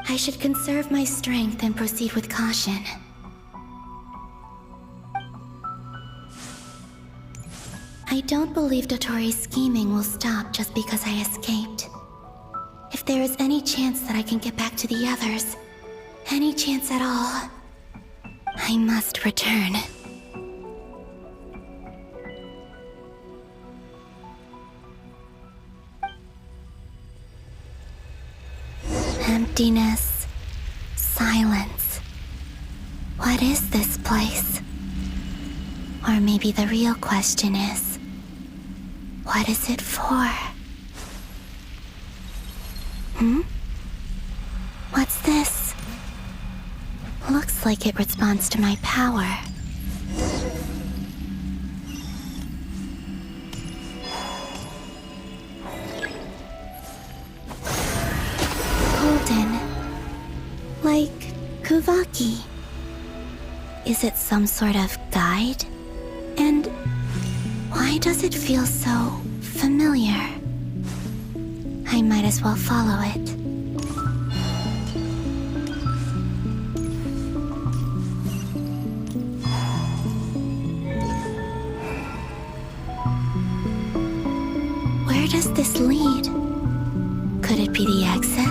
I should conserve my strength and proceed with caution. I don't believe Dotori's scheming will stop just because I escaped. If there is any chance that I can get back to the others, any chance at all, I must return. Emptiness, silence. What is this place? Or maybe the real question is, what is it for? What's this? Looks like it responds to my power. Golden. Like Kuvaki. Is it some sort of guide? And why does it feel so familiar? I might as well follow it. Where does this lead? Could it be the exit?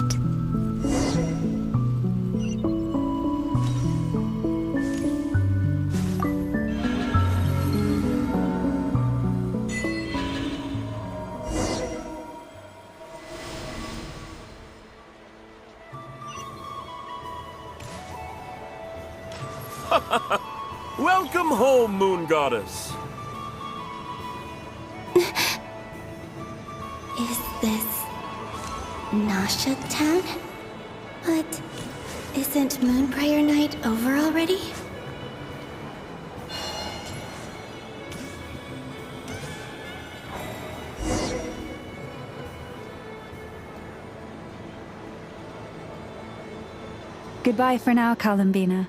Welcome home, Moon Goddess. Is this Nasha Town? But isn't Moon Prayer Night over already? Goodbye for now, Columbina.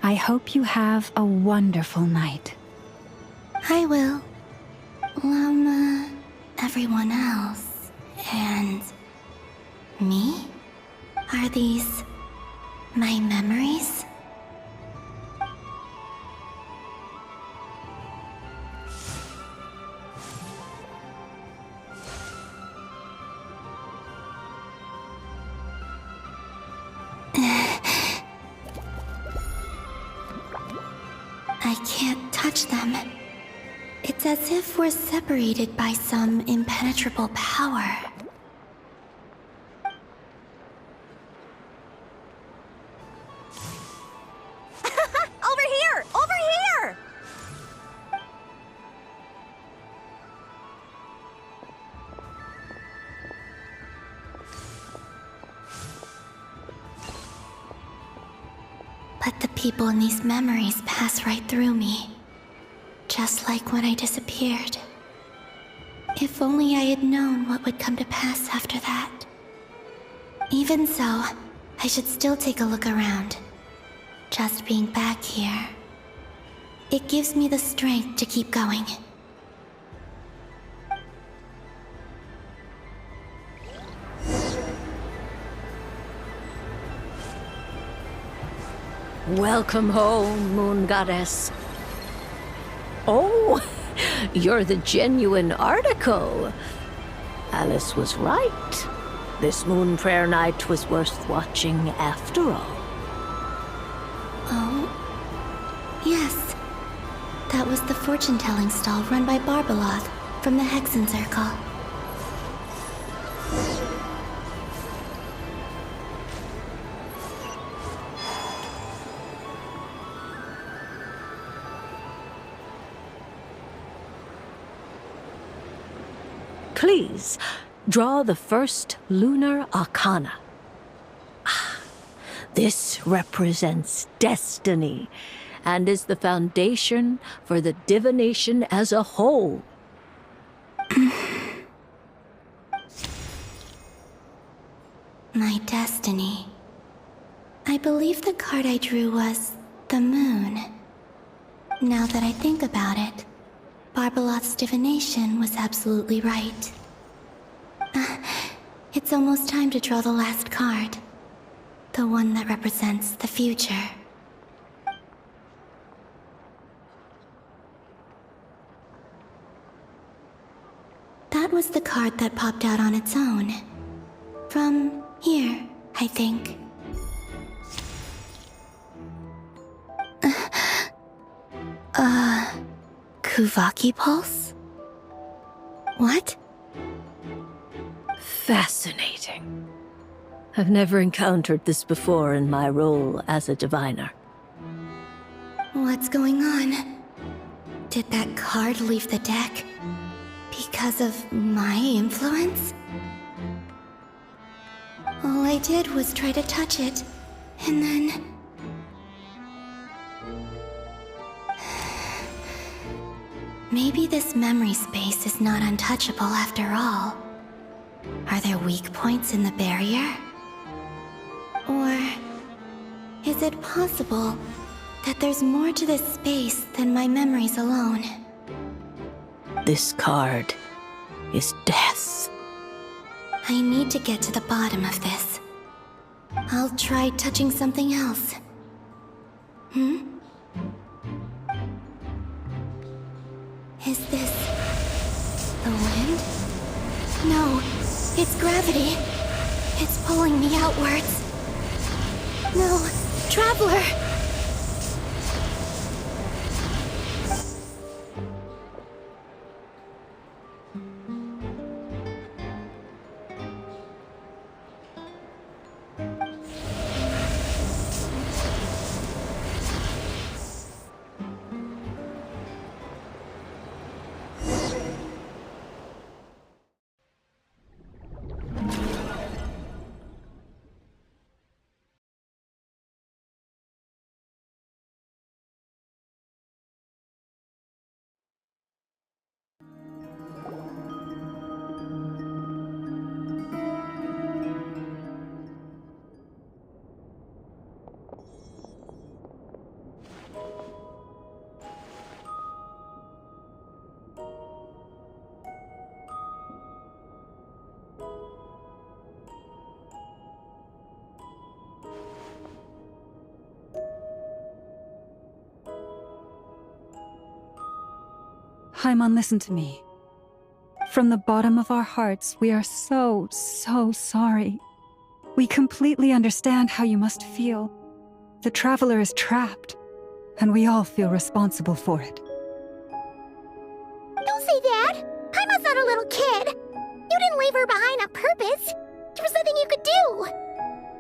I hope you have a wonderful night. I will. Everyone else. And me? Are these my memories? I can't touch them. It's as if we're separated by some impenetrable power. Over here! Over here! But the people in these memories pass right through me. Just like when I disappeared. If only I had known what would come to pass after that. Even so, I should still take a look around. Just being back here, it gives me the strength to keep going. Welcome home, Moon Goddess. Oh, you're the genuine article. Alice was right. This Moon Prayer Night was worth watching after all. Oh, yes. That was the fortune-telling stall run by Barbeloth from the Hexen Circle. Please, draw the first lunar arcana. This represents destiny and is the foundation for the divination as a whole. My destiny. I believe the card I drew was the moon. Now that I think about it, Barbeloth's divination was absolutely right. It's almost time to draw the last card. The one that represents the future. That was the card that popped out on its own. From here, I think. Kuvaki Pulse? What? Fascinating. I've never encountered this before in my role as a diviner. What's going on? Did that card leave the deck because of my influence? All I did was try to touch it, and then... Maybe this memory space is not untouchable after all. Are there weak points in the barrier? Or is it possible that there's more to this space than my memories alone? This card is death. I need to get to the bottom of this. I'll try touching something else. Is this the wind? No, it's gravity. It's pulling me outwards. No, Traveler! Paimon, listen to me. From the bottom of our hearts, we are so sorry. We completely understand how you must feel. The Traveler is trapped, and we all feel responsible for it. Don't say that! Paimon's not a little kid! You didn't leave her behind on purpose! There was nothing you could do!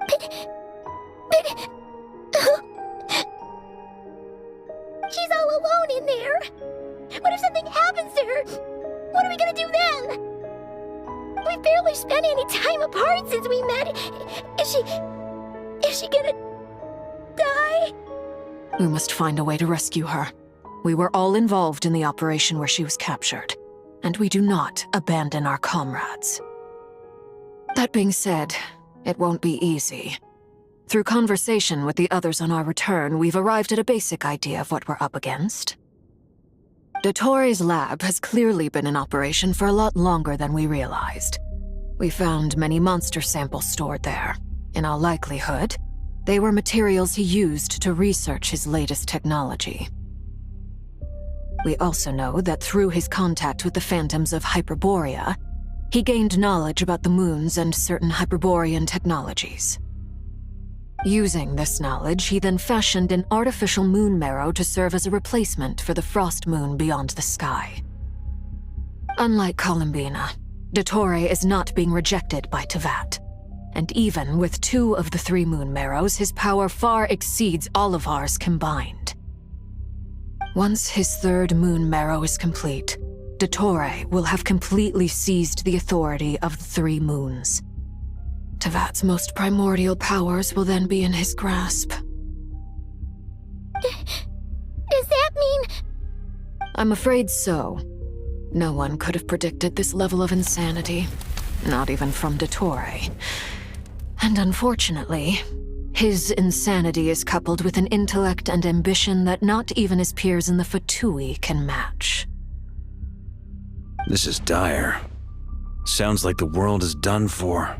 But... She's all alone in there! What if something happens to her? What are we gonna do then? We've barely spent any time apart since we met. Is she gonna die? We must find a way to rescue her. We were all involved in the operation where she was captured, and we do not abandon our comrades. That being said, it won't be easy. Through conversation with the others on our return, we've arrived at a basic idea of what we're up against. Dottore's lab has clearly been in operation for a lot longer than we realized. We found many monster samples stored there. In all likelihood, they were materials he used to research his latest technology. We also know that through his contact with the phantoms of Hyperborea, he gained knowledge about the moons and certain Hyperborean technologies. Using this knowledge, he then fashioned an artificial moon marrow to serve as a replacement for the frost moon beyond the sky. Unlike Columbina, Dottore is not being rejected by Teyvat, and even with 2 of the 3 moon marrows, his power far exceeds all of ours combined. Once his 3rd moon marrow is complete, Dottore will have completely seized the authority of the 3 moons. Teyvat's most primordial powers will then be in his grasp. Does that mean... I'm afraid so. No one could have predicted this level of insanity, not even from Dottore. And unfortunately, his insanity is coupled with an intellect and ambition that not even his peers in the Fatui can match. This is dire. Sounds like the world is done for.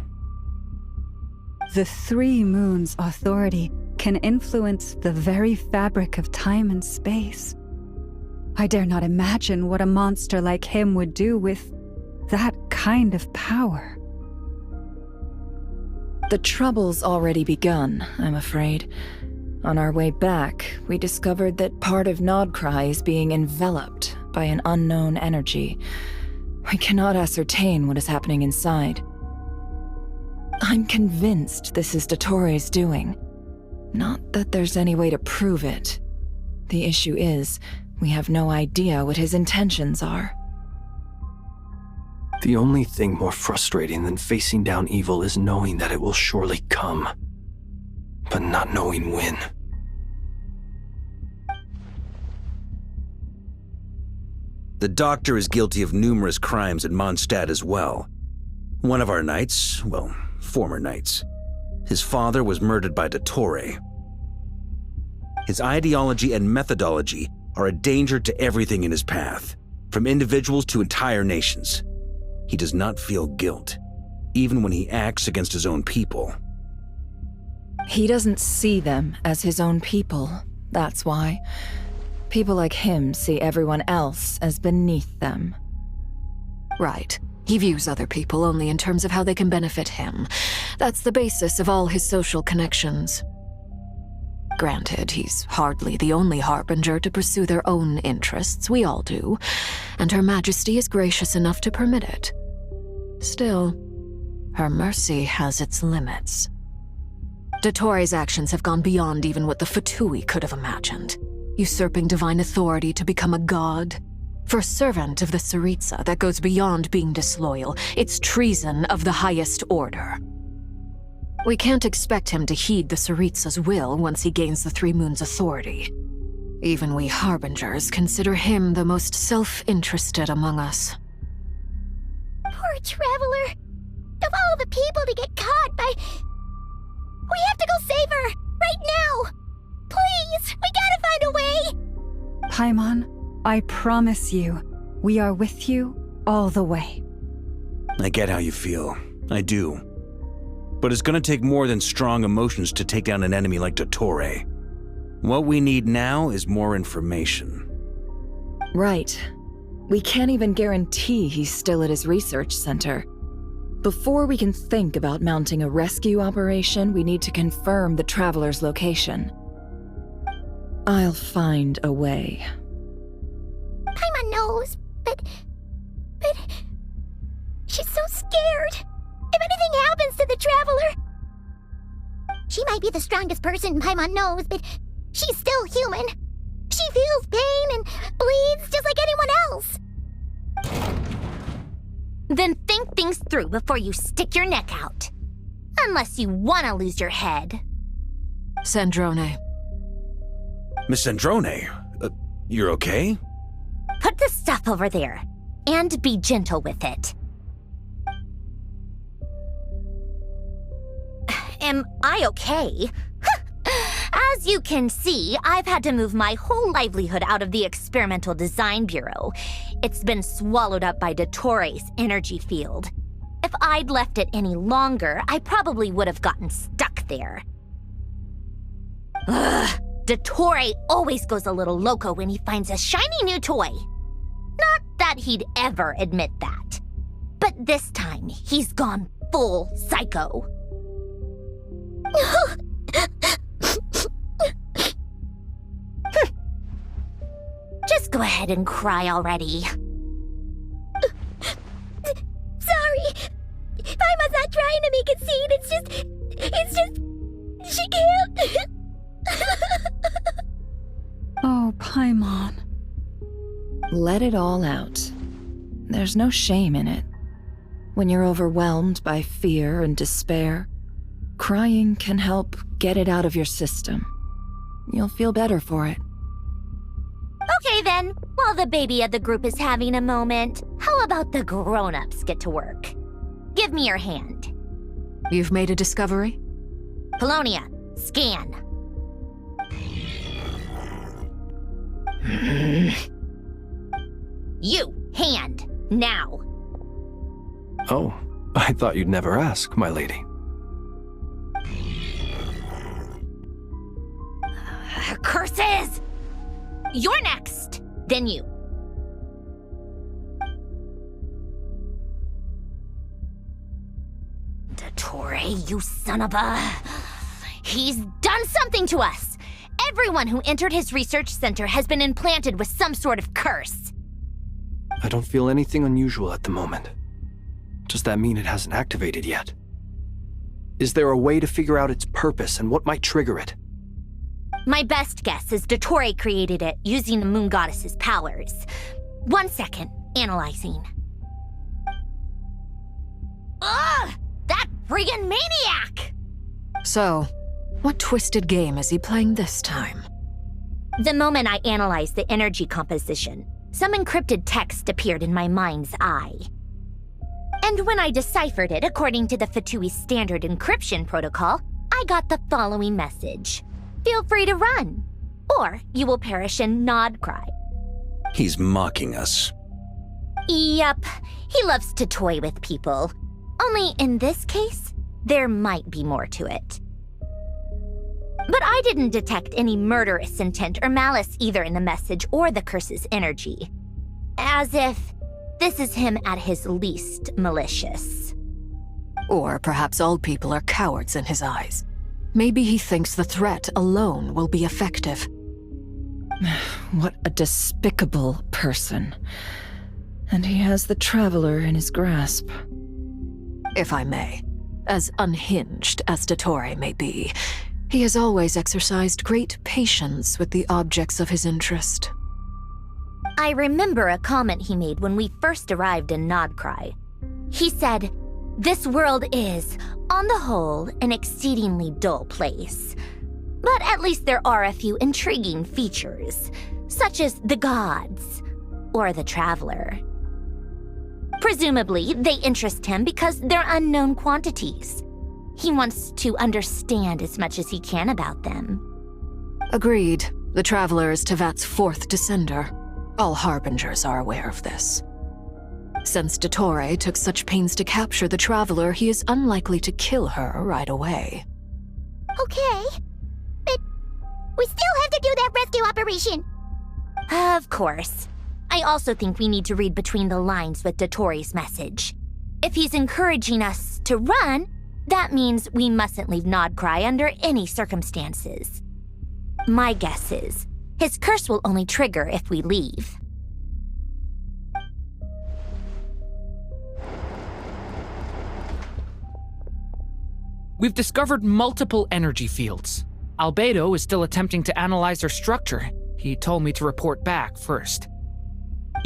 The Three Moons' authority can influence the very fabric of time and space. I dare not imagine what a monster like him would do with that kind of power. The trouble's already begun, I'm afraid. On our way back, we discovered that part of Nodcry is being enveloped by an unknown energy. We cannot ascertain what is happening inside. I'm convinced this is Dottore doing. Not that there's any way to prove it. The issue is, we have no idea what his intentions are. The only thing more frustrating than facing down evil is knowing that it will surely come, but not knowing when. The doctor is guilty of numerous crimes in Mondstadt as well. One of our knights, well, former knights, his father was murdered by Dottore. His ideology and methodology are a danger to everything in his path, from individuals to entire nations. He does not feel guilt, even when he acts against his own people. He doesn't see them as his own people, that's why. People like him see everyone else as beneath them. Right. He views other people only in terms of how they can benefit him. That's the basis of all his social connections. Granted, he's hardly the only harbinger to pursue their own interests. We all do. And Her Majesty is gracious enough to permit it. Still, her mercy has its limits. Dottore's actions have gone beyond even what the Fatui could have imagined. Usurping divine authority to become a god. For a servant of the Tsaritsa, that goes beyond being disloyal. It's treason of the highest order. We can't expect him to heed the Tsaritsa's will once he gains the Three Moons' authority. Even we Harbingers consider him the most self-interested among us. Poor Traveler. Of all the people to get caught by... We have to go save her! Right now! Please! We gotta find a way! Paimon, I promise you, we are with you all the way. I get how you feel. I do. But it's gonna take more than strong emotions to take down an enemy like Dottore. What we need now is more information. Right. We can't even guarantee he's still at his research center. Before we can think about mounting a rescue operation, we need to confirm the Traveler's location. I'll find a way. Paimon knows, but... She's so scared. If anything happens to the Traveler... She might be the strongest person Paimon knows, but she's still human. She feels pain and bleeds just like anyone else. Then think things through before you stick your neck out. Unless you want to lose your head. Sandrone. Miss Sandrone, you're okay? Put the stuff over there, and be gentle with it. Am I okay? As you can see, I've had to move my whole livelihood out of the Experimental Design Bureau. It's been swallowed up by Dottore's energy field. If I'd left it any longer, I probably would have gotten stuck there. Ugh, Dottore always goes a little loco when he finds a shiny new toy. Not that he'd ever admit that. But this time, he's gone full psycho. Just go ahead and cry already. Sorry. Paimon's not trying to make it seem. It's just... She can't. Oh, Paimon. Let it all out. There's no shame in it. When you're overwhelmed by fear and despair, crying can help get it out of your system. You'll feel better for it. Okay then, while the baby of the group is having a moment, how about the grown-ups get to work? Give me your hand. You've made a discovery? Polonia, scan. You, hand, now. Oh, I thought you'd never ask, my lady. geniuses! You're next, then you. Dottore, you son of a... He's done something to us! Everyone who entered his research center has been implanted with some sort of curse. I don't feel anything unusual at the moment. Does that mean it hasn't activated yet? Is there a way to figure out its purpose and what might trigger it? My best guess is Dottore created it using the moon goddess's powers. 1 second, analyzing. Ugh! That friggin' maniac! So, what twisted game is he playing this time? The moment I analyzed the energy composition, some encrypted text appeared in my mind's eye. And when I deciphered it according to the Fatui standard encryption protocol, I got the following message. Feel free to run, or you will perish in nod cry. He's mocking us. Yep, he loves to toy with people. Only in this case, there might be more to it. But I didn't detect any murderous intent or malice either in the message or the curse's energy. As if this is him at his least malicious. Or perhaps all people are cowards in his eyes. Maybe he thinks the threat alone will be effective. What a despicable person. And he has the Traveler in his grasp. If I may, as unhinged as Dottore may be, he has always exercised great patience with the objects of his interest. I remember a comment he made when we first arrived in Nodcry. He said, "This world is, on the whole, an exceedingly dull place. But at least there are a few intriguing features, such as the gods, or the Traveler. Presumably, they interest him because they're unknown quantities. He wants to understand as much as he can about them." Agreed. The Traveler is Tevat's fourth descender. All Harbingers are aware of this. Since Dottore took such pains to capture the Traveler, he is unlikely to kill her right away. Okay, but we still have to do that rescue operation. Of course. I also think we need to read between the lines with Dottore's message. If he's encouraging us to run, that means we mustn't leave Nodcry under any circumstances. My guess is, his curse will only trigger if we leave. We've discovered multiple energy fields. Albedo is still attempting to analyze their structure. He told me to report back first.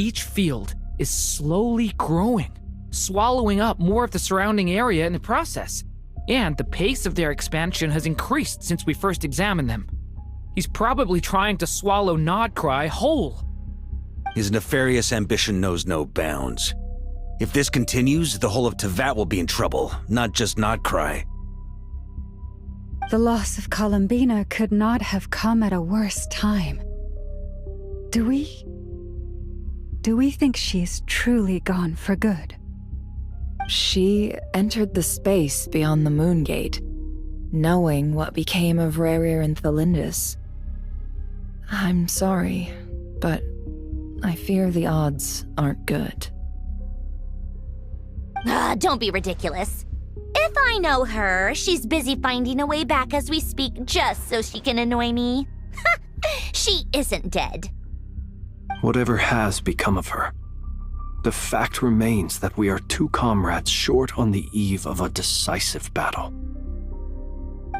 Each field is slowly growing, swallowing up more of the surrounding area in the process. And the pace of their expansion has increased since we first examined them. He's probably trying to swallow Nodcry whole. His nefarious ambition knows no bounds. If this continues, the whole of Tevat will be in trouble, not just Nodcry. The loss of Columbina could not have come at a worse time. Do we think she's truly gone for good? She entered the space beyond the Moon Gate, knowing what became of Rerir and Thelindis. I'm sorry, but I fear the odds aren't good. Don't be ridiculous. If I know her, she's busy finding a way back as we speak just so she can annoy me. She isn't dead. Whatever has become of her, the fact remains that we are two comrades short on the eve of a decisive battle.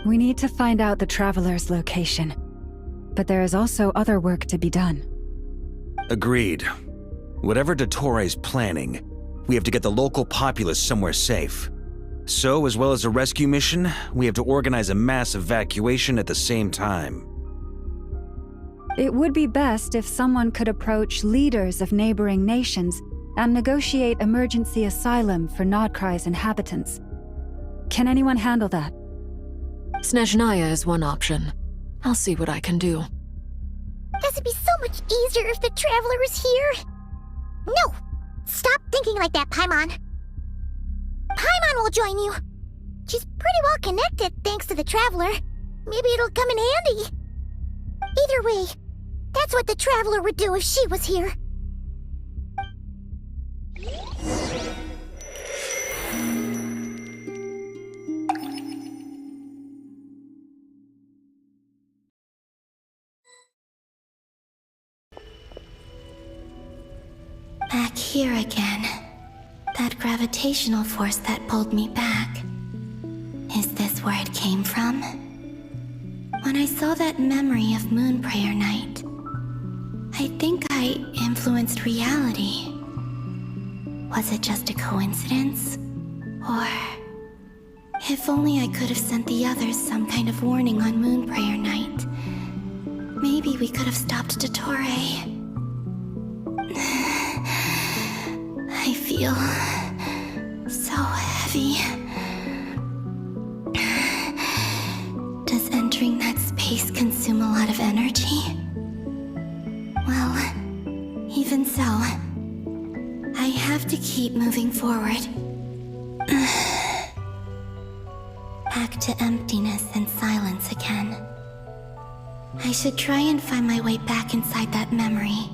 We need to find out the Traveler's location, but there is also other work to be done. Agreed. Whatever Dottore's planning, we have to get the local populace somewhere safe. So, as well as a rescue mission, we have to organize a mass evacuation at the same time. It would be best if someone could approach leaders of neighboring nations and negotiate emergency asylum for Nodcry's inhabitants. Can anyone handle that? Snezhnaya is one option. I'll see what I can do. This would be so much easier if the Traveler was here. No! Stop thinking like that, Paimon. Paimon will join you. She's pretty well connected thanks to the Traveler. Maybe it'll come in handy. Either way, that's what the Traveler would do if she was here. Back here again. That gravitational force that pulled me back. Is this where it came from? When I saw that memory of Moon Prayer Night, I think I influenced reality. Was it just a coincidence? Or... if only I could have sent the others some kind of warning on Moon Prayer Night. Maybe we could have stopped Dottore. I feel so heavy. Does entering that space consume a lot of energy? Well, even so, I have to keep moving forward. Back to emptiness and silence again. I should try and find my way back inside that memory.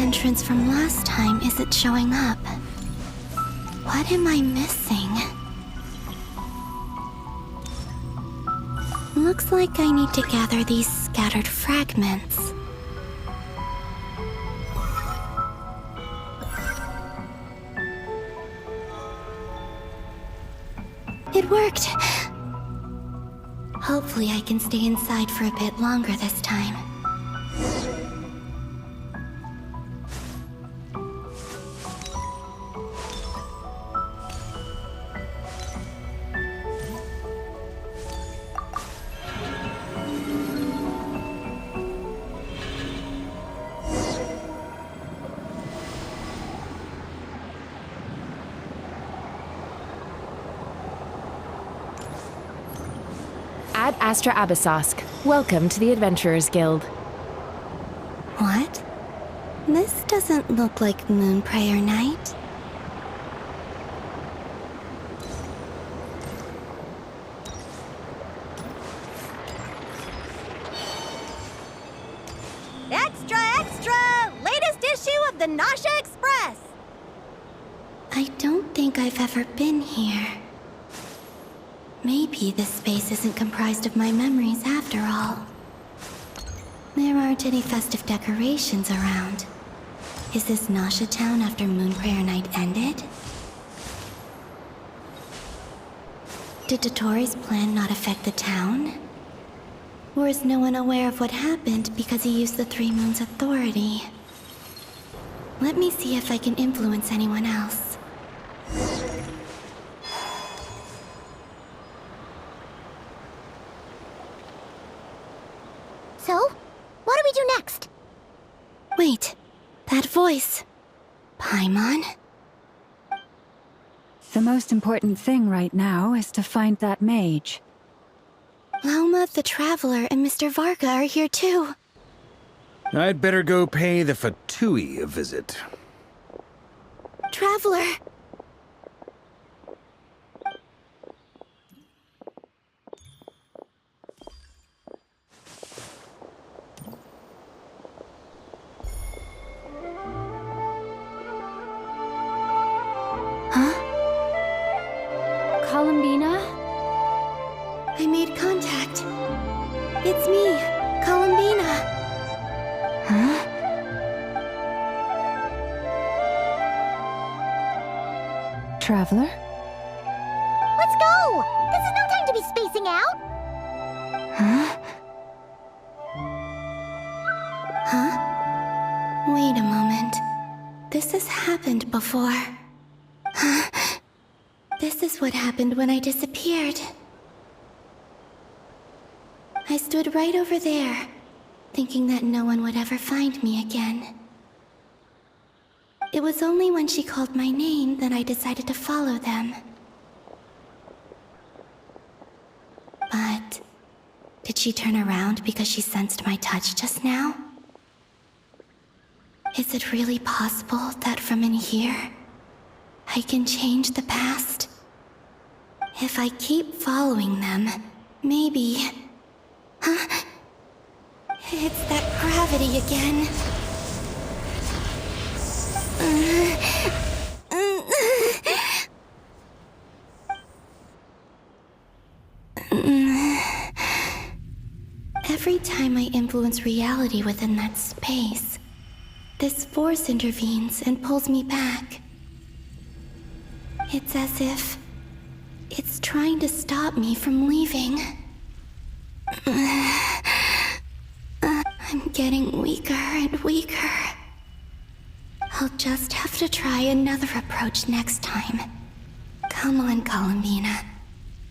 Entrance from last time isn't showing up. What am I missing? Looks like I need to gather these scattered fragments. It worked! Hopefully I can stay inside for a bit longer this time. Ad Astra Abyssosque. Welcome to the Adventurers Guild. What? This doesn't look like Moon Prayer Night. Extra, extra! Latest issue of the Nausea Express! I don't think I've ever been here. Maybe this space isn't comprised of my memories after all. There aren't any festive decorations around. Is this Nausea Town after Moon Prayer Night ended? Did Dottore's plan not affect the town? Or is no one aware of what happened because he used the Three Moons' authority? Let me see if I can influence anyone else. So, what do we do next? Wait, that voice. Paimon? The most important thing right now is to find that mage. Lauma the Traveler and Mr. Varga are here too. I'd better go pay the Fatui a visit. Traveler! Columbina? I made contact. It's me, Columbina. Huh? Traveler? Let's go! This is no time to be spacing out! Huh? Huh? Wait a moment. This has happened before. Huh? This This is what happened when I disappeared. I stood right over there, thinking that no one would ever find me again. It was only when she called my name that I decided to follow them. But did she turn around because she sensed my touch just now? Is it really possible that from in here, I can change the past? If I keep following them, maybe... Huh? It's that gravity again. Every time I influence reality within that space, this force intervenes and pulls me back. It's as if it's trying to stop me from leaving. I'm getting weaker and weaker. I'll just have to try another approach next time. Come on, Columbina.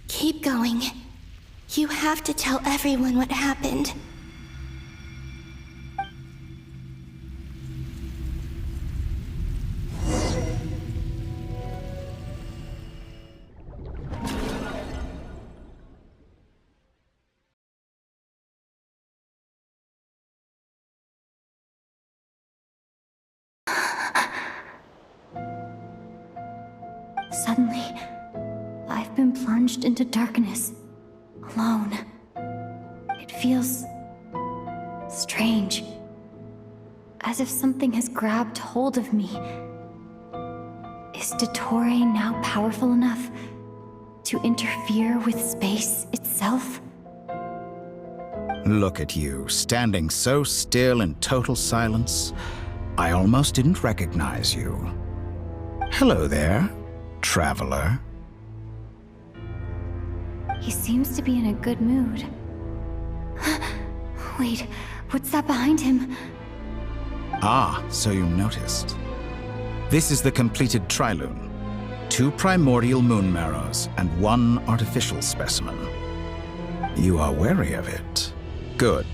Keep going. You have to tell everyone what happened. Suddenly, I've been plunged into darkness, alone. It feels strange, as if something has grabbed hold of me. Is Dottore now powerful enough to interfere with space itself? Look at you, standing so still in total silence. I almost didn't recognize you. Hello there, traveler. He seems to be in a good mood. Wait, what's that behind him? Ah, so you noticed. This is the completed Trilune. 2 primordial moon marrows and 1 artificial specimen. You are wary of it. Good.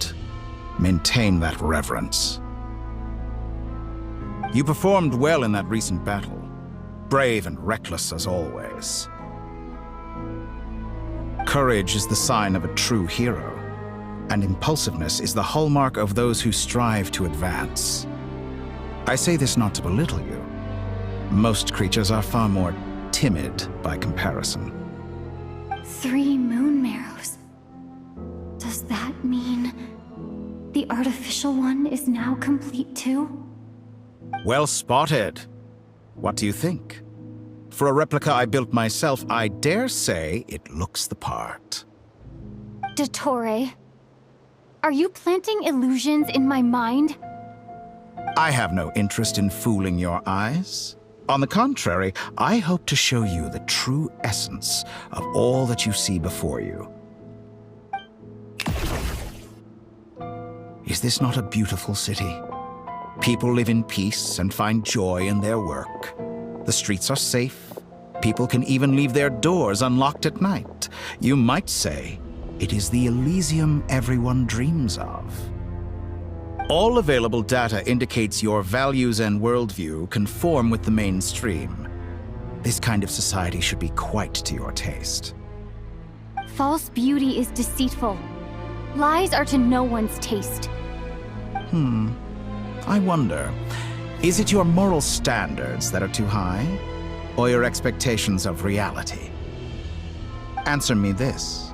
Maintain that reverence. You performed well in that recent battle. Brave and reckless as always. Courage is the sign of a true hero, and impulsiveness is the hallmark of those who strive to advance. I say this not to belittle you. Most creatures are far more timid by comparison. 3 moon marrows. Does that mean the artificial one is now complete too? Well spotted. What do you think? For a replica I built myself, I dare say it looks the part. Dottore, are you planting illusions in my mind? I have no interest in fooling your eyes. On the contrary, I hope to show you the true essence of all that you see before you. Is this not a beautiful city? People live in peace and find joy in their work. The streets are safe. People can even leave their doors unlocked at night. You might say it is the Elysium everyone dreams of. All available data indicates your values and worldview conform with the mainstream. This kind of society should be quite to your taste. False beauty is deceitful. Lies are to no one's taste. I wonder, is it your moral standards that are too high, or your expectations of reality? Answer me this.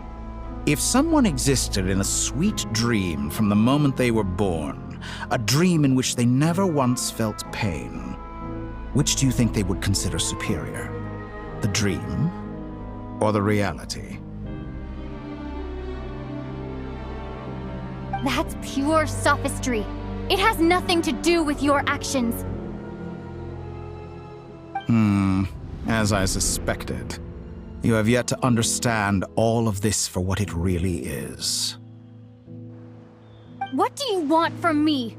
If someone existed in a sweet dream from the moment they were born, a dream in which they never once felt pain, which do you think they would consider superior? The dream or the reality? That's pure sophistry. It has nothing to do with your actions. As I suspected. You have yet to understand all of this for what it really is. What do you want from me?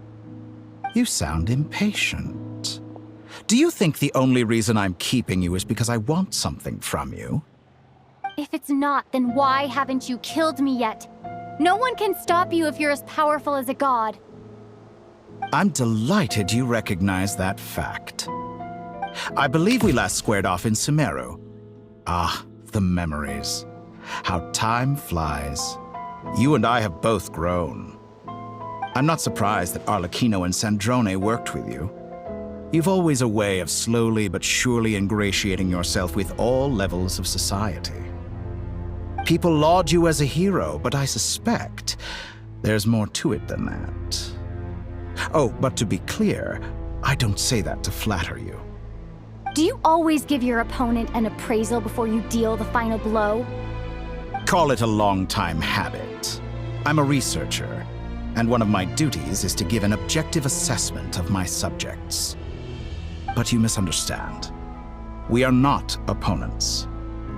You sound impatient. Do you think the only reason I'm keeping you is because I want something from you? If it's not, then why haven't you killed me yet? No one can stop you if you're as powerful as a god. I'm delighted you recognize that fact. I believe we last squared off in Sumeru. Ah, the memories. How time flies. You and I have both grown. I'm not surprised that Arlecchino and Sandrone worked with you. You've always a way of slowly but surely ingratiating yourself with all levels of society. People laud you as a hero, but I suspect there's more to it than that. Oh, but to be clear, I don't say that to flatter you. Do you always give your opponent an appraisal before you deal the final blow? Call it a long-time habit. I'm a researcher, and one of my duties is to give an objective assessment of my subjects. But you misunderstand. We are not opponents.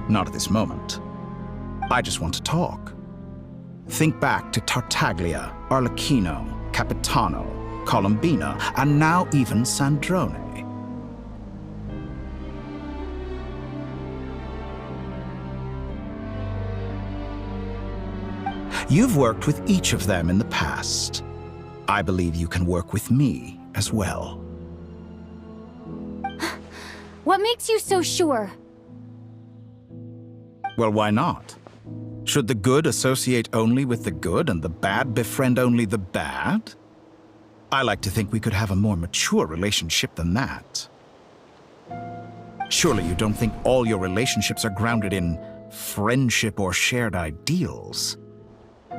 Not at this moment. I just want to talk. Think back to Tartaglia, Arlecchino, Capitano, Colombina, and now even Sandrone. You've worked with each of them in the past. I believe you can work with me as well. What makes you so sure? Well, why not? Should the good associate only with the good and the bad befriend only the bad? I like to think we could have a more mature relationship than that. Surely you don't think all your relationships are grounded in friendship or shared ideals?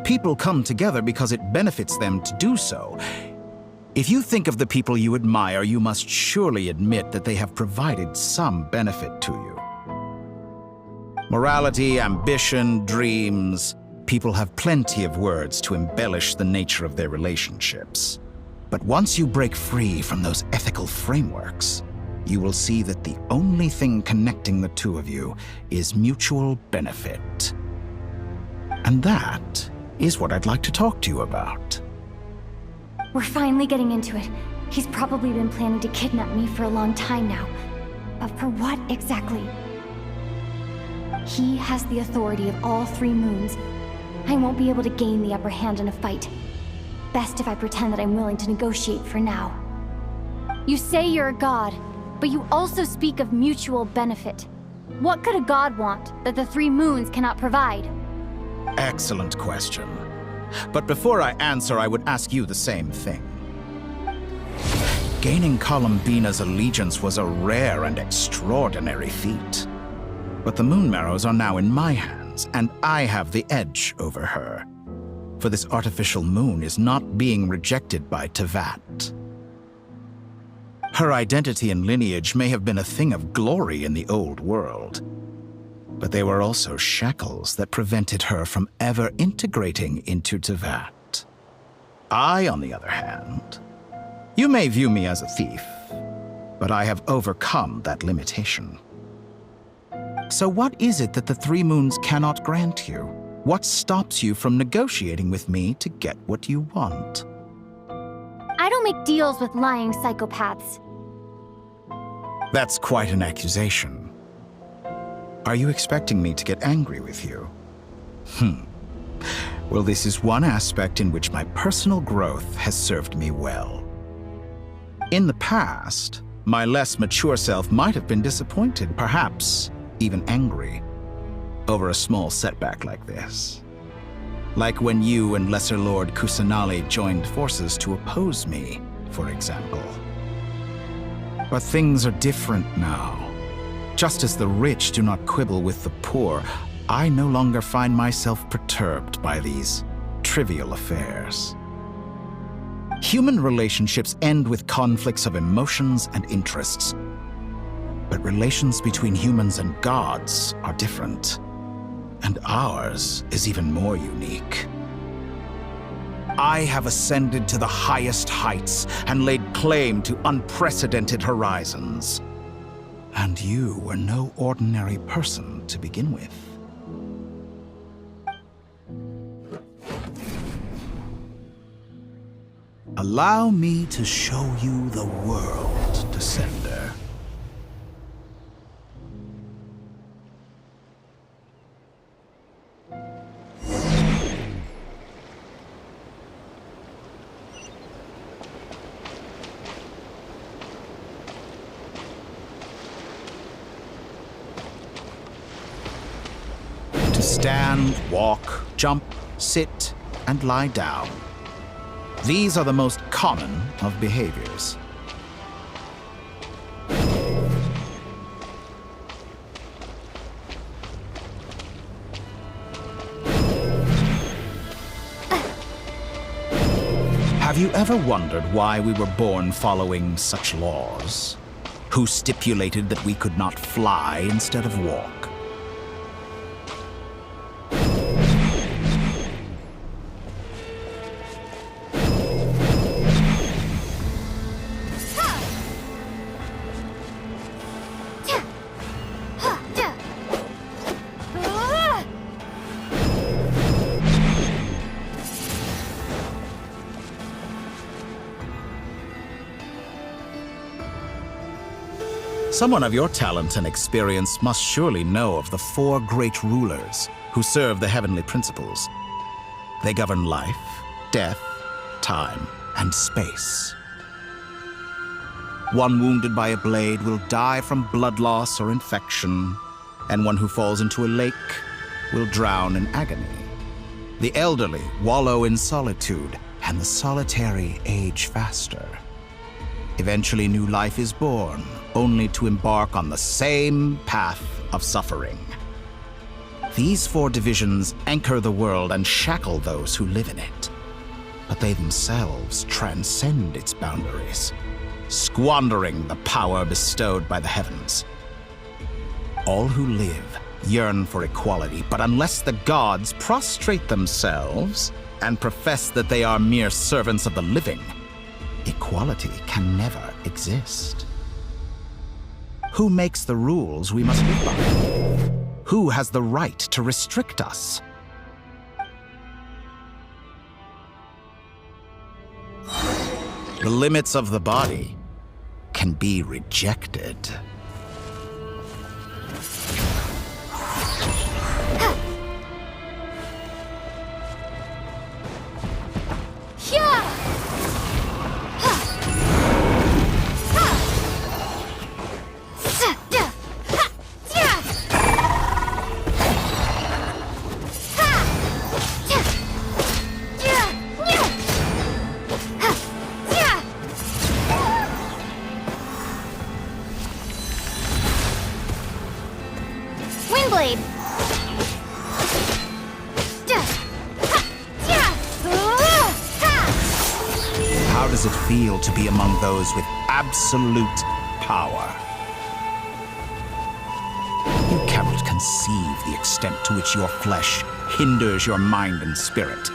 People come together because it benefits them to do so. If you think of the people you admire, you must surely admit that they have provided some benefit to you. Morality, ambition, dreams. People have plenty of words to embellish the nature of their relationships. But once you break free from those ethical frameworks, you will see that the only thing connecting the two of you is mutual benefit. And that is what I'd like to talk to you about. We're finally getting into it. He's probably been planning to kidnap me for a long time now. But for what exactly? He has the authority of all three moons. I won't be able to gain the upper hand in a fight. Best if I pretend that I'm willing to negotiate for now. You say you're a god, but you also speak of mutual benefit. What could a god want that the three moons cannot provide? Excellent question. But before I answer, I would ask you the same thing. Gaining Colombina's allegiance was a rare and extraordinary feat. But the Moon Marrows are now in my hands, and I have the edge over her. For this artificial moon is not being rejected by Teyvat. Her identity and lineage may have been a thing of glory in the old world, but they were also shackles that prevented her from ever integrating into Teyvat. I, on the other hand, you may view me as a thief, but I have overcome that limitation. So what is it that the three moons cannot grant you? What stops you from negotiating with me to get what you want? I don't make deals with lying psychopaths. That's quite an accusation. Are you expecting me to get angry with you? Well, this is one aspect in which my personal growth has served me well. In the past, my less mature self might have been disappointed, perhaps even angry, over a small setback like this. Like when you and Lesser Lord Kusanali joined forces to oppose me, for example. But things are different now. Just as the rich do not quibble with the poor, I no longer find myself perturbed by these trivial affairs. Human relationships end with conflicts of emotions and interests. But relations between humans and gods are different. And ours is even more unique. I have ascended to the highest heights and laid claim to unprecedented horizons. And you were no ordinary person to begin with. Allow me to show you the world, Descender. stand, walk, jump, sit, and lie down. These are the most common of behaviors. Have you ever wondered why we were born following such laws? Who stipulated that we could not fly instead of walk? Someone of your talent and experience must surely know of the 4 great rulers who serve the heavenly principles. They govern life, death, time, and space. One wounded by a blade will die from blood loss or infection, and one who falls into a lake will drown in agony. The elderly wallow in solitude, and the solitary age faster. Eventually, new life is born, only to embark on the same path of suffering. These 4 divisions anchor the world and shackle those who live in it. But they themselves transcend its boundaries, squandering the power bestowed by the heavens. All who live yearn for equality, but unless the gods prostrate themselves and profess that they are mere servants of the living, equality can never exist. Who makes the rules we must live by? Who has the right to restrict us? The limits of the body can be rejected. Windblade! How does it feel to be among those with absolute power? You cannot conceive the extent to which your flesh hinders your mind and spirit.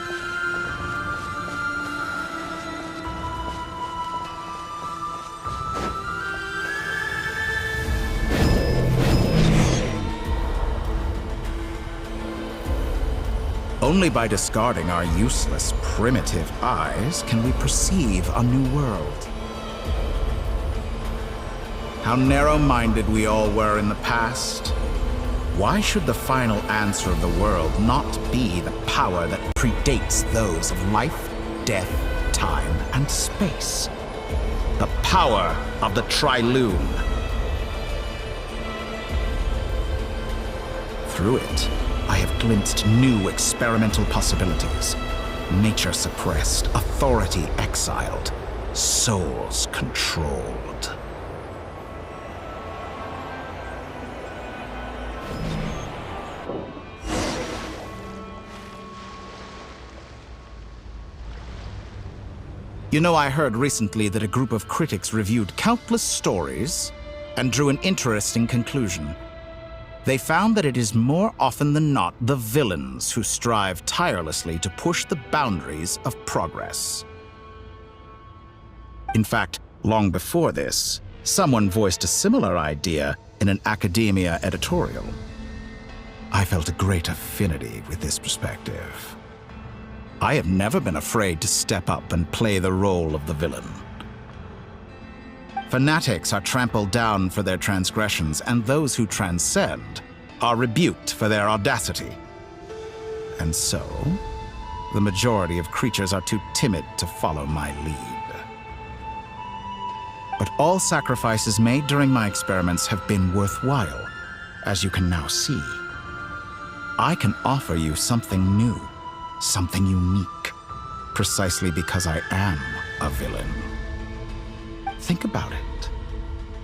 Only by discarding our useless, primitive eyes can we perceive a new world. How narrow-minded we all were in the past. Why should the final answer of the world not be the power that predates those of life, death, time, and space? The power of the Triloom. Through it, I have glimpsed new experimental possibilities. Nature suppressed, authority exiled, souls controlled. You know, I heard recently that a group of critics reviewed countless stories and drew an interesting conclusion. They found that it is more often than not the villains who strive tirelessly to push the boundaries of progress. In fact, long before this, someone voiced a similar idea in an academia editorial. I felt a great affinity with this perspective. I have never been afraid to step up and play the role of the villain. Fanatics are trampled down for their transgressions, and those who transcend are rebuked for their audacity. And so, the majority of creatures are too timid to follow my lead. But all sacrifices made during my experiments have been worthwhile, as you can now see. I can offer you something new, something unique, precisely because I am a villain. Think about it.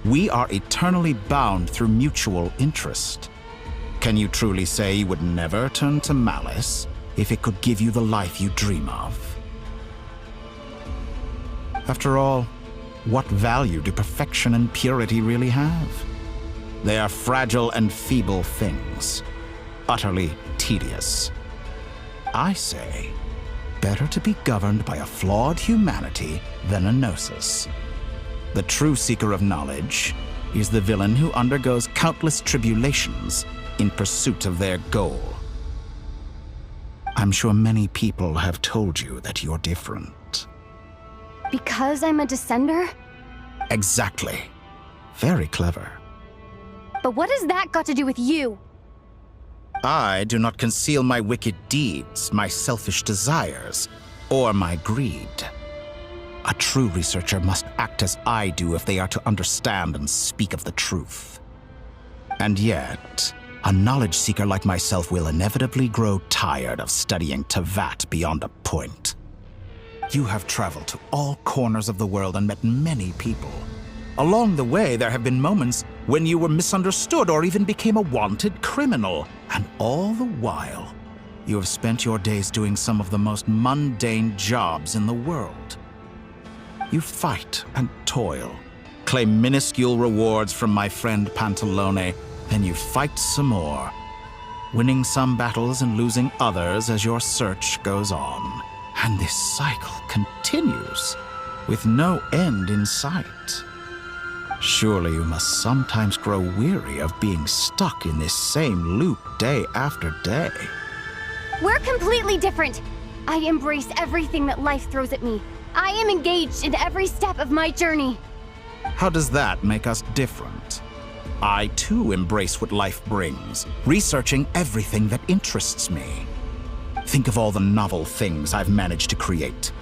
We are eternally bound through mutual interest. Can you truly say you would never turn to malice if it could give you the life you dream of? After all, what value do perfection and purity really have? They are fragile and feeble things, utterly tedious. I say, better to be governed by a flawed humanity than a gnosis. The true seeker of knowledge is the villain who undergoes countless tribulations in pursuit of their goal. I'm sure many people have told you that you're different. Because I'm a descender? Exactly. Very clever. But what has that got to do with you? I do not conceal my wicked deeds, my selfish desires, or my greed. A true researcher must act as I do if they are to understand and speak of the truth. And yet, a knowledge seeker like myself will inevitably grow tired of studying Tevat beyond a point. You have traveled to all corners of the world and met many people. Along the way, there have been moments when you were misunderstood or even became a wanted criminal. And all the while, you have spent your days doing some of the most mundane jobs in the world. You fight and toil, claim minuscule rewards from my friend Pantalone, then you fight some more, winning some battles and losing others as your search goes on. And this cycle continues, with no end in sight. Surely you must sometimes grow weary of being stuck in this same loop day after day. We're completely different. I embrace everything that life throws at me. I am engaged in every step of my journey. How does that make us different? I too embrace what life brings, researching everything that interests me. Think of all the novel things I've managed to create,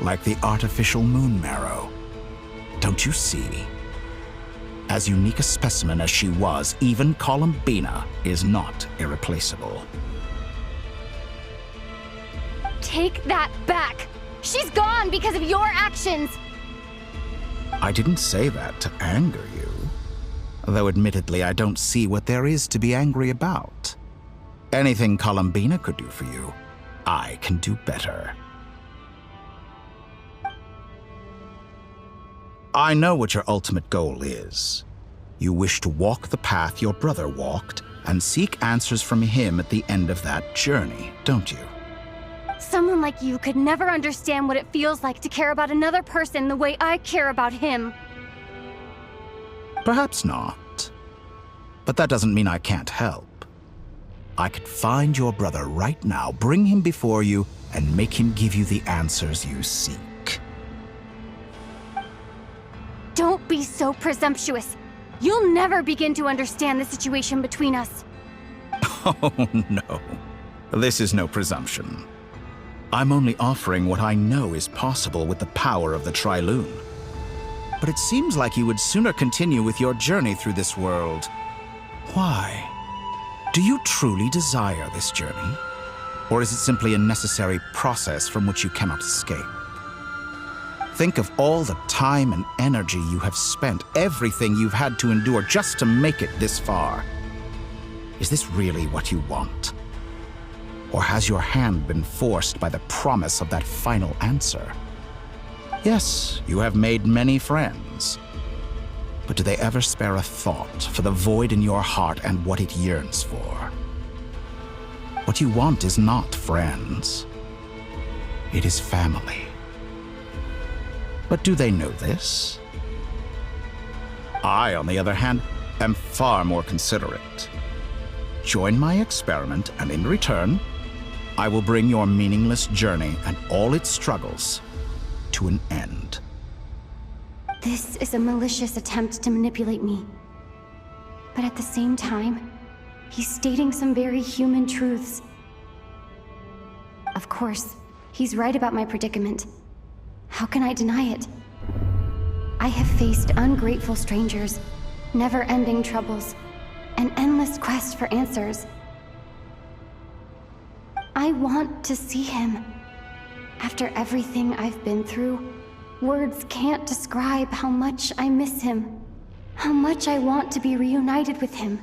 like the artificial moon marrow. Don't you see? As unique a specimen as she was, even Columbina is not irreplaceable. Take that back! She's gone because of your actions! I didn't say that to anger you. Though admittedly, I don't see what there is to be angry about. Anything Columbina could do for you, I can do better. I know what your ultimate goal is. You wish to walk the path your brother walked and seek answers from him at the end of that journey, don't you? Someone like you could never understand what it feels like to care about another person the way I care about him. Perhaps not. But that doesn't mean I can't help. I could find your brother right now, bring him before you, and make him give you the answers you seek. Don't be so presumptuous. You'll never begin to understand the situation between us. Oh, no. This is no presumption. I'm only offering what I know is possible with the power of the Trilune. But it seems like you would sooner continue with your journey through this world. Why? Do you truly desire this journey? Or is it simply a necessary process from which you cannot escape? Think of all the time and energy you have spent, everything you've had to endure just to make it this far. Is this really what you want? Or has your hand been forced by the promise of that final answer? Yes, you have made many friends. But do they ever spare a thought for the void in your heart and what it yearns for? What you want is not friends. It is family. But do they know this? I, on the other hand, am far more considerate. Join my experiment, and in return, I will bring your meaningless journey and all its struggles to an end. This is a malicious attempt to manipulate me. But at the same time, he's stating some very human truths. Of course, he's right about my predicament. How can I deny it? I have faced ungrateful strangers, never-ending troubles, an endless quest for answers. I want to see him. After everything I've been through, words can't describe how much I miss him. How much I want to be reunited with him.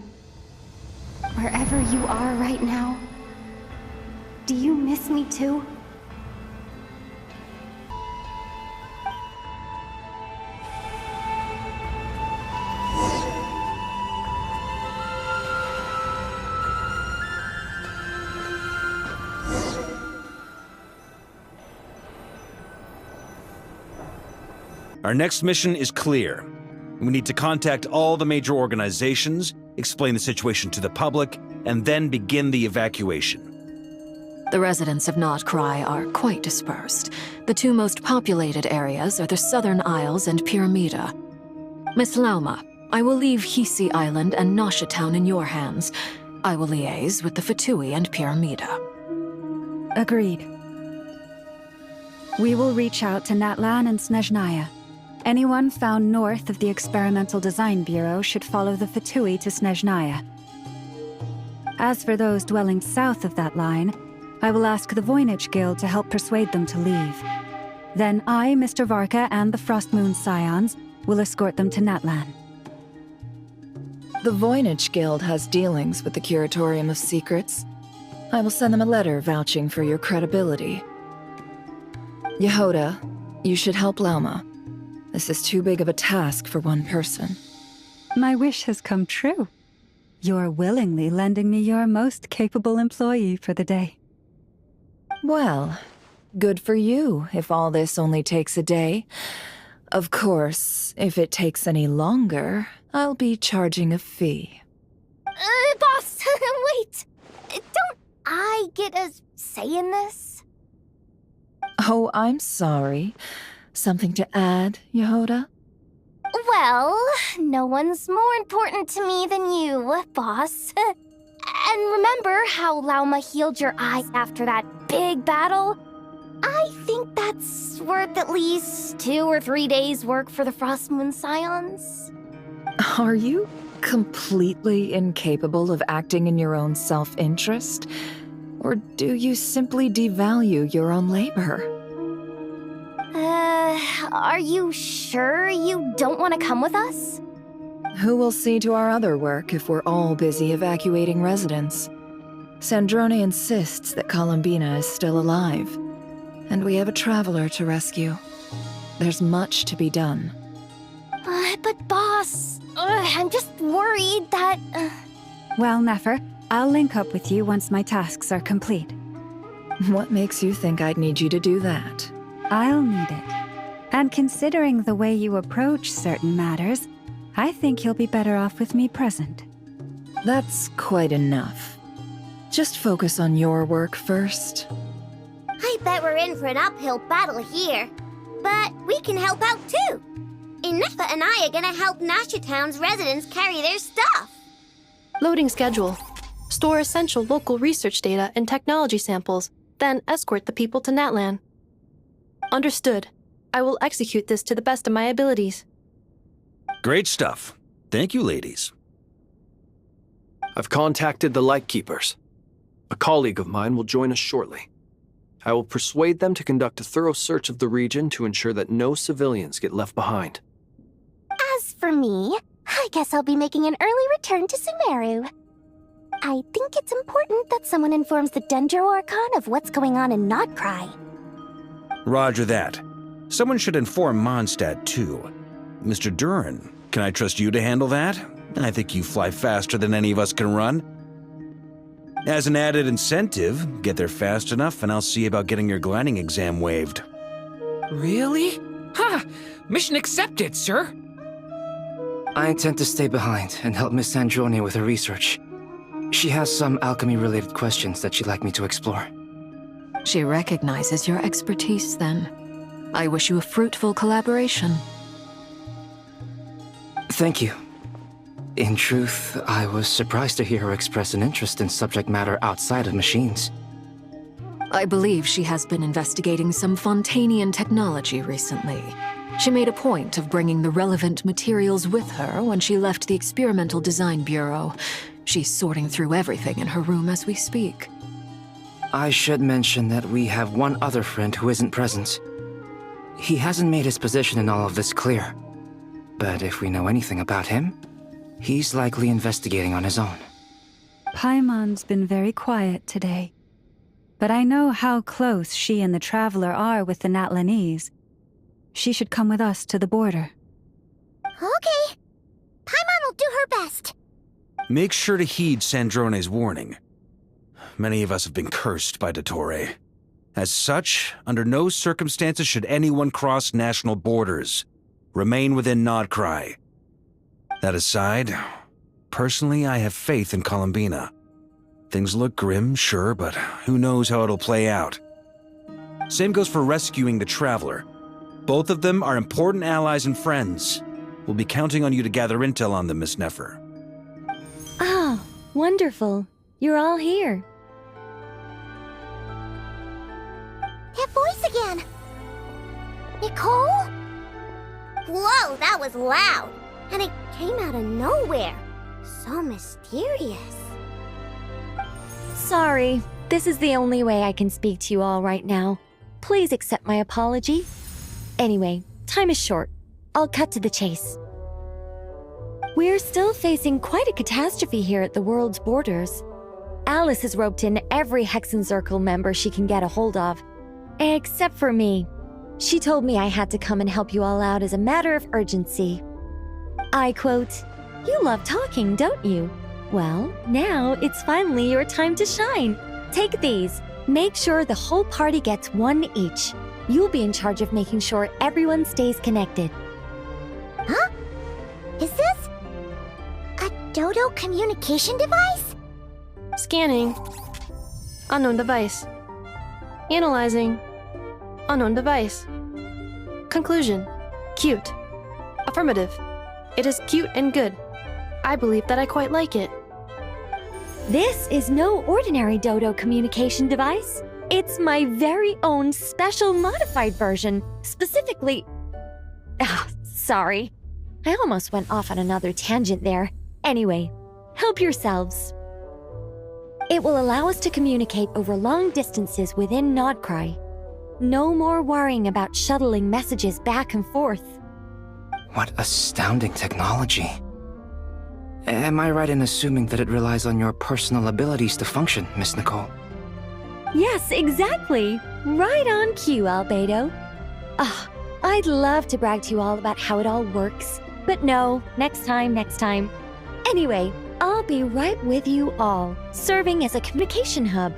Wherever you are right now, do you miss me too? Our next mission is clear. We need to contact all the major organizations, explain the situation to the public, and then begin the evacuation. The residents of Notcry are quite dispersed. The two most populated areas are the Southern Isles and Pyramida. Miss Lauma, I will leave Hisi Island and Nasha Town in your hands. I will liaise with the Fatui and Pyramida. Agreed. We will reach out to Natlan and Snezhnaya. Anyone found north of the Experimental Design Bureau should follow the Fatui to Snezhnaya. As for those dwelling south of that line, I will ask the Voynich Guild to help persuade them to leave. Then I, Mr. Varka, and the Frostmoon Scions will escort them to Natlan. The Voynich Guild has dealings with the Curatorium of Secrets. I will send them a letter vouching for your credibility. Yehoda, you should help Lauma. This is too big of a task for one person. My wish has come true. You're willingly lending me your most capable employee for the day. Well, good for you if all this only takes a day. Of course, if it takes any longer, I'll be charging a fee. Boss, wait! Don't I get a say in this? Oh, I'm sorry. Something to add, Yehoda? Well, no one's more important to me than you, boss. And remember how Lauma healed your eyes after that big battle? I think that's worth at least 2 or 3 days' work for the Frostmoon Scions. Are you completely incapable of acting in your own self-interest? Or do you simply devalue your own labor? Are you sure you don't want to come with us? Who will see to our other work if we're all busy evacuating residents? Sandrone insists that Columbina is still alive, and we have a traveler to rescue. There's much to be done. But boss, I'm just worried that... Well, Nefer, I'll link up with you once my tasks are complete. What makes you think I'd need you to do that? I'll need it. And considering the way you approach certain matters, I think you'll be better off with me present. That's quite enough. Just focus on your work first. I bet we're in for an uphill battle here. But we can help out too. Inefa and I are gonna help Nasha Town's residents carry their stuff. Loading schedule. Store essential local research data and technology samples, then escort the people to Natlan. Understood. I will execute this to the best of my abilities. Great stuff. Thank you, ladies. I've contacted the Lightkeepers. A colleague of mine will join us shortly. I will persuade them to conduct a thorough search of the region to ensure that no civilians get left behind. As for me, I guess I'll be making an early return to Sumeru. I think it's important that someone informs the Dendro Archon of what's going on in Notcry. Roger that. Someone should inform Mondstadt, too. Mr. Duran, can I trust you to handle that? I think you fly faster than any of us can run. As an added incentive, get there fast enough and I'll see about getting your gliding exam waived. Really? Ha! Mission accepted, sir! I intend to stay behind and help Miss Sandrone with her research. She has some alchemy-related questions that she'd like me to explore. She recognizes your expertise, then. I wish you a fruitful collaboration. Thank you. In truth, I was surprised to hear her express an interest in subject matter outside of machines. I believe she has been investigating some Fontanian technology recently. She made a point of bringing the relevant materials with her when she left the Experimental Design Bureau. She's sorting through everything in her room as we speak. I should mention that we have one other friend who isn't present. He hasn't made his position in all of this clear. But if we know anything about him, he's likely investigating on his own. Paimon's been very quiet today. But I know how close she and the Traveler are with the Natlanese. She should come with us to the border. Okay. Paimon will do her best. Make sure to heed Sandrone's warning. Many of us have been cursed by Dottore. As such, under no circumstances should anyone cross national borders. Remain within Nodcry. That aside, personally I have faith in Columbina. Things look grim, sure, but who knows how it'll play out. Same goes for rescuing the Traveler. Both of them are important allies and friends. We'll be counting on you to gather intel on them, Miss Nefer. Oh, wonderful. You're all here. That voice again! Nicole? Whoa, that was loud! And it came out of nowhere. So mysterious. Sorry, this is the only way I can speak to you all right now. Please accept my apology. Anyway, time is short. I'll cut to the chase. We're still facing quite a catastrophe here at the world's borders. Alice has roped in every Hexenzirkel member she can get a hold of. Except for me. She told me I had to come and help you all out as a matter of urgency. I quote, "You love talking, don't you? Well, now it's finally your time to shine. Take these. Make sure the whole party gets one each. You'll be in charge of making sure everyone stays connected." Huh? Is this a Dodo communication device? Scanning. Unknown device. Analyzing. Unknown device. Conclusion. Cute. Affirmative. It is cute and good. I believe that I quite like it. This is no ordinary Dodo communication device. It's my very own special modified version, specifically... sorry. I almost went off on another tangent there. Anyway, help yourselves. It will allow us to communicate over long distances within Nodcry. No more worrying about shuttling messages back and forth. What astounding technology. Am I right in assuming that it relies on your personal abilities to function, Miss Nicole? Yes, exactly. Right on cue, Albedo. I'd love to brag to you all about how it all works. But no, next time. Anyway, I'll be right with you all, serving as a communication hub.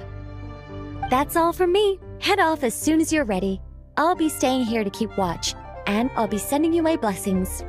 That's all from me. Head off as soon as you're ready. I'll be staying here to keep watch, and I'll be sending you my blessings.